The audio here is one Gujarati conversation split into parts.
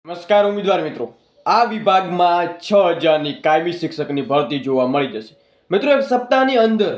નમસ્કાર ઉમેદવાર મિત્રો, આ વિભાગમાં 6000ની કાયમી શિક્ષકની ભરતી જોવા મળી જશે. મિત્રો, એક સપ્તાહની અંદર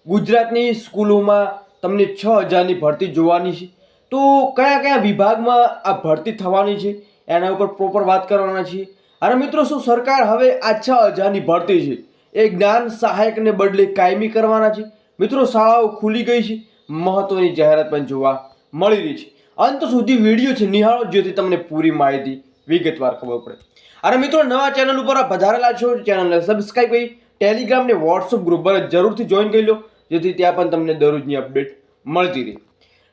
ગુજરાતની સ્કૂલોમાં તમને 6000ની ભરતી જોવાની છે. તો કયા કયા વિભાગમાં આ ભરતી થવાની છે એના ઉપર પ્રોપર વાત કરવાના છીએ. અને મિત્રો, શું સરકાર હવે આ 6000ની ભરતી છે એ જ્ઞાન સહાયકને બદલે કાયમી કરવાના છે? મિત્રો, શાળાઓ ખુલી ગઈ છે, મહત્વની જાહેરાત પણ જોવા મળી રહી છે. અંત સુધી વિડીયો છે નિહાળો, જેથી તમને પૂરી માહિતી વિગતવાર ખબર પડે. અને મિત્રો, નવા ચેનલ ઉપર પધારેલા છો, ચેનલને સબસ્ક્રાઇબ કરી ટેલિગ્રામ ને વોટ્સઅપ ગ્રુપ પર જરૂરથી જોઈન કરી લો, જેથી ત્યાં પણ તમને દરરોજની અપડેટ મળતી રહે.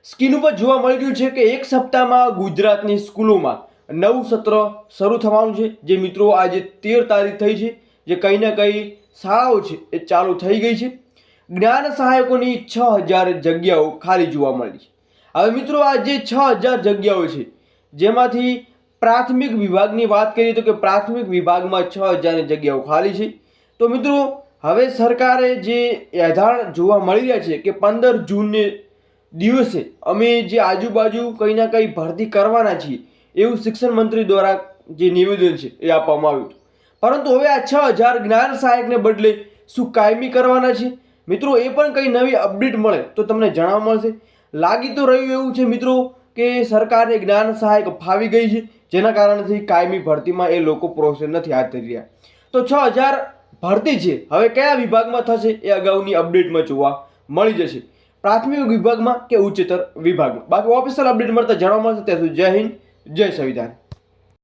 સ્ક્રીન ઉપર જોવા મળી રહ્યું છે કે એક સપ્તાહમાં ગુજરાતની સ્કૂલોમાં નવું સત્ર શરૂ થવાનું છે. જે મિત્રો આજે 13 તારીખ થઈ છે, જે કંઈ ના કંઈ શાળાઓ છે એ ચાલુ થઈ ગઈ છે. જ્ઞાન સહાયકોની 6000 જગ્યાઓ ખાલી જોવા મળી છે. હવે મિત્રો, આ જે 6000 જગ્યાઓ છે, જેમાંથી પ્રાથમિક વિભાગની વાત કરીએ તો કે પ્રાથમિક વિભાગમાં 6000ની જગ્યાઓ ખાલી છે. તો મિત્રો, હવે સરકારે જે એધાણ જોવા મળી રહ્યા છે કે 15 જૂનને દિવસે અમે જે આજુબાજુ કંઈ ના કંઈ ભરતી કરવાના છીએ, એવું શિક્ષણ મંત્રી દ્વારા જે નિવેદન છે એ આપવામાં આવ્યું હતું. પરંતુ હવે આ 6000 જ્ઞાન સહાયકને બદલે શું કાયમી કરવાના છે? મિત્રો, એ પણ કંઈ નવી અપડેટ મળે તો તમને જાણવા મળશે. લાગી તો રહ્યું એવું છે મિત્રો કે સરકારને જ્ઞાન સહાયક ફાવી ગઈ છે, જેના કારણથી કાયમી ભરતીમાં એ લોકો પ્રોસેસ નથી હાથ ધરી રહ્યા. તો 6000 ભરતી છે, હવે કયા વિભાગમાં થશે એ અગાઉની અપડેટમાં જોવા મળી જશે, પ્રાથમિક વિભાગમાં કે ઉચ્ચતર વિભાગમાં. બાકી ઓફિશિયલ અપડેટ મળતા જાણવા મળશે. ત્યાં સુધી જય હિન્દ, જય સંવિધાન.